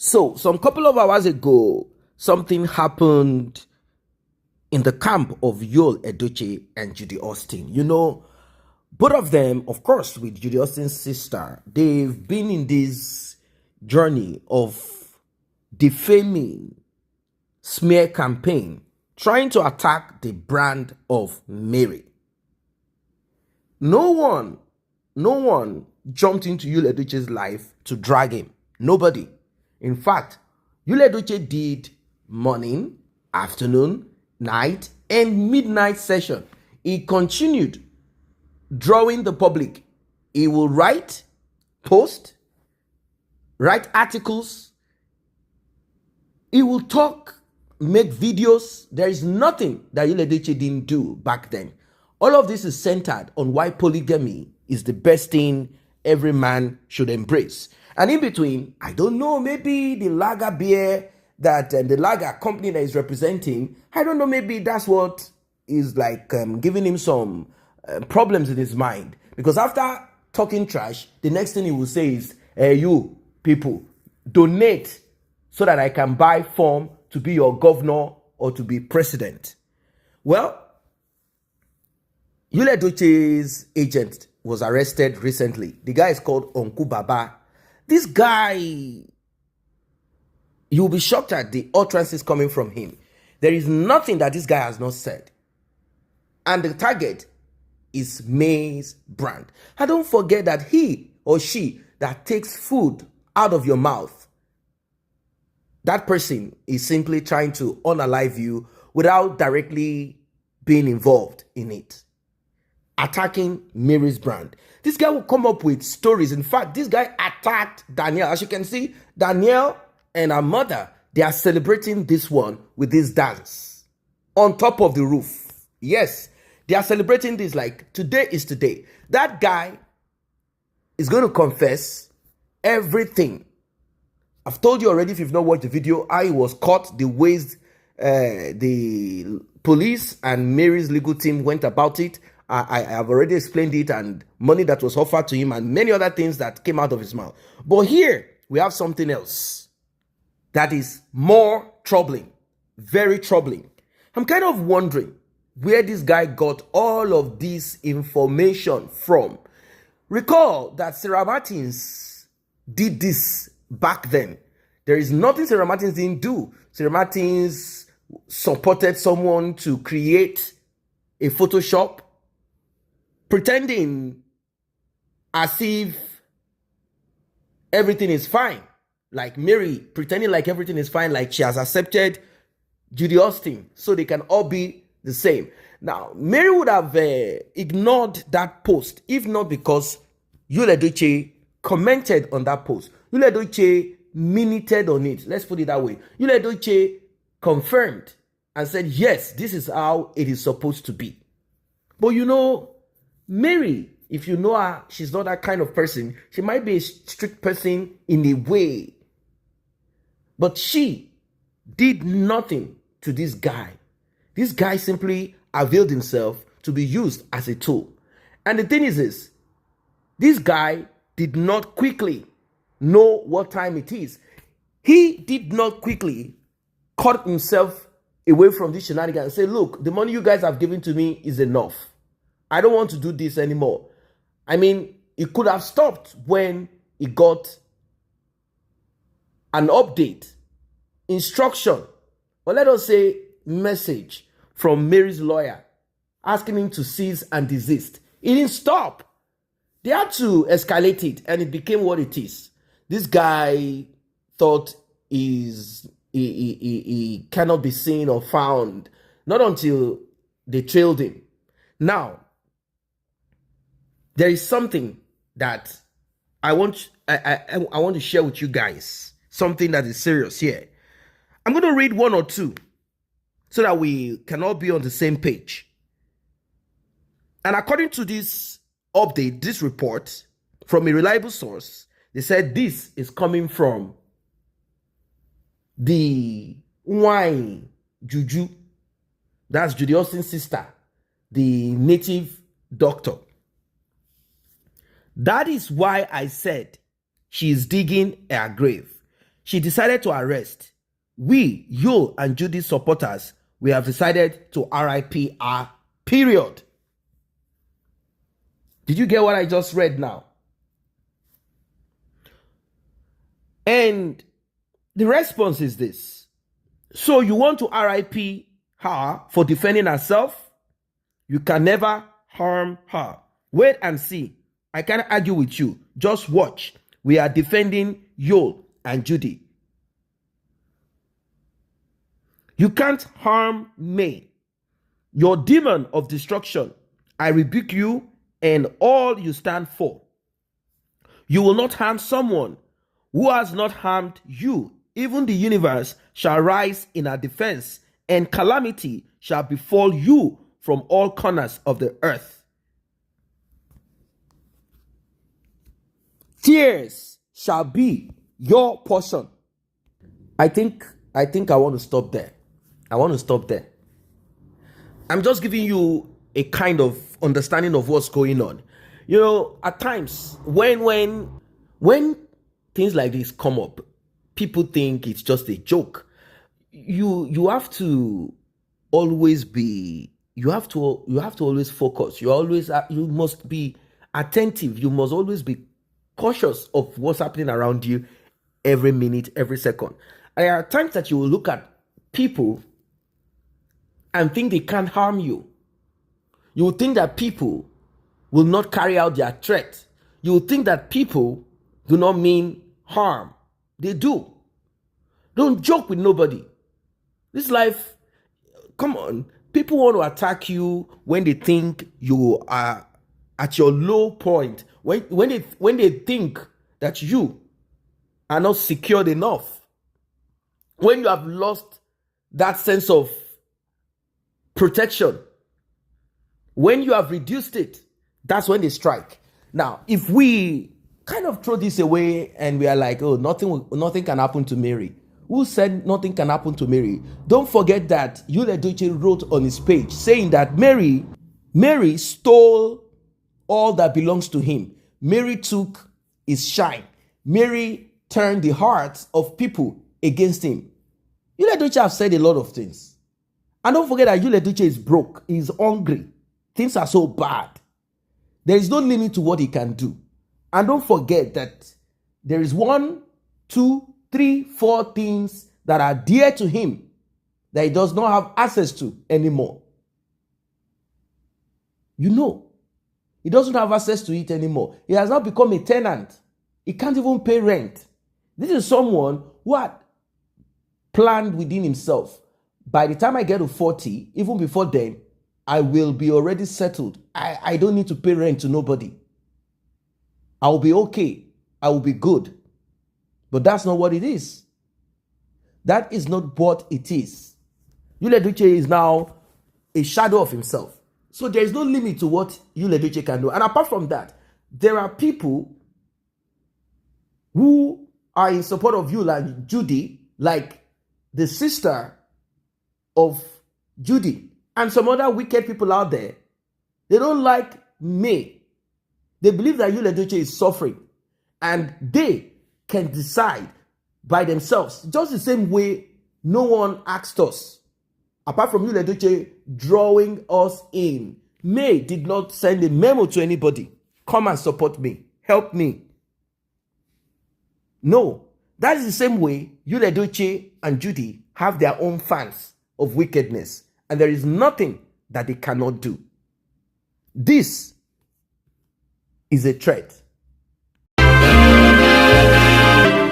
So, some couple of hours ago, something happened in the camp of Yul Edochie and Judy Austin. You know, both of them, of course, with Judy Austin's sister, they've been in this journey of defaming, smear campaign, trying to attack the brand of Mary. No one jumped into Yul Edochie's life to drag him. Nobody. In fact, Yul Edochie did morning, afternoon, night, and midnight session. He continued drawing the public. He will write, post, write articles. He will talk, make videos. There is nothing that Yul Edochie didn't do back then. All of this is centered on why polygamy is the best thing every man should embrace. And in between, I don't know, maybe the lager beer that the lager company that is representing, I don't know, maybe that's what is like giving him some problems in his mind. Because after talking trash, the next thing he will say is, you people, donate so that I can buy form to be your governor or to be president. Well, Yul Edochie's agent was arrested recently. The guy is called Onku Baba. This guy, you'll be shocked at the utterances coming from him. There is nothing that this guy has not said. And the target is May's brand. And don't forget that he or she that takes food out of your mouth, that person is simply trying to unalive you without directly being involved in it. Attacking Mary's brand. This guy will come up with stories. In fact, this guy attacked Danielle. As you can see, Danielle and her mother, they are celebrating this one with this dance on top of the roof. Yes, they are celebrating this like today is today. That guy is going to confess everything. I've told you already, if you've not watched the video, how he was caught, the ways the police and Mary's legal team went about it. I have already explained it, and money that was offered to him and many other things that came out of his mouth. But here we have something else that is more troubling, very troubling. I'm kind of wondering where this guy got all of this information from. Recall that Sarah Martins did this back then. There is nothing Sarah Martins didn't do. Sarah Martins supported someone to create a Photoshop pretending as if everything is fine. Like Mary pretending like everything is fine, like she has accepted Judy Austin, so they can all be the same. Now, Mary would have ignored that post if not because Yul Edochie commented on that post. Yul Edochie minuted on it. Let's put it that way. Yul Edochie confirmed and said, yes, this is how it is supposed to be. But you know, Mary, if you know her, she's not that kind of person. She might be a strict person in a way. But she did nothing to this guy. This guy simply availed himself to be used as a tool. And the thing is this guy did not quickly know what time it is. He did not quickly cut himself away from this shenanigans and say, look, the money you guys have given to me is enough. I don't want to do this anymore. I mean, it could have stopped when he got an update, instruction, or let us say message from Mary's lawyer asking him to cease and desist. It didn't stop. They had to escalate it, and it became what it is. This guy thought he cannot be seen or found, not until they trailed him. Now, there is something that I want to share with you guys, something that is serious here. I'm going to read one or two so that we can all be on the same page. And according to this update, this report from a reliable source, they said this is coming from the wine Juju. That's Judy Austin's sister, the native doctor. That is why I said she is digging her grave. she decided to arrest. We, Yul and Judy's supporters, we have decided to RIP her, period. Did you get what I just read now? And the response is this. So you want to RIP her for defending herself? You can never harm her. Wait and see. I can't argue with you. Just watch. We are defending Yul and Judy. You can't harm me. Your demon of destruction, I rebuke you and all you stand for. You will not harm someone who has not harmed you. Even the universe shall rise in our defense, and calamity shall befall you from all corners of the earth. Tears shall be your portion. I think I want to stop there. I'm just giving you a kind of understanding of what's going on. You know, at times when things like this come up, people think it's just a joke. You have to always be. You have to always focus. You must be attentive. You must always be cautious of what's happening around you every minute, every second. There are times that you will look at people and think they can't harm you. You will think that people will not carry out their threat. You will think that people do not mean harm. They do. Don't joke with nobody. This life, come on. People want to attack you when they think you are at your low point. When they think that you are not secured enough. When you have lost that sense of protection. When you have reduced it, that's when they strike. Now, if we kind of throw this away and we are like, oh, nothing can happen to Mary. Who said nothing can happen to Mary? Don't forget that Yul Edochie wrote on his page saying that Mary stole all that belongs to him. Mary took his shine. Mary turned the hearts of people against him. Yul Edochie have said a lot of things. And don't forget that Yul Edochie is broke. He's hungry. Things are so bad. There is no limit to what he can do. And don't forget that there is 1, 2, 3, 4 things that are dear to him that he does not have access to anymore. You know, he doesn't have access to it anymore. He has now become a tenant. He can't even pay rent. This is someone who had planned within himself. By the time I get to 40, even before then, I will be already settled. I don't need to pay rent to nobody. I will be okay. I will be good. But that's not what it is. That is not what it is. Yul Edochie is now a shadow of himself. So there is no limit to what Yul Edochie can do. And apart from that, there are people who are in support of Yul and Judy, like the sister of Judy and some other wicked people out there. They don't like me. They believe that Yul Edochie is suffering and they can decide by themselves, just the same way no one asked us. Apart from Yul Edochie drawing us in. May did not send a memo to anybody. Come and support me. Help me. No. That is the same way Yul Edochie and Judy have their own fans of wickedness. And there is nothing that they cannot do. This is a threat.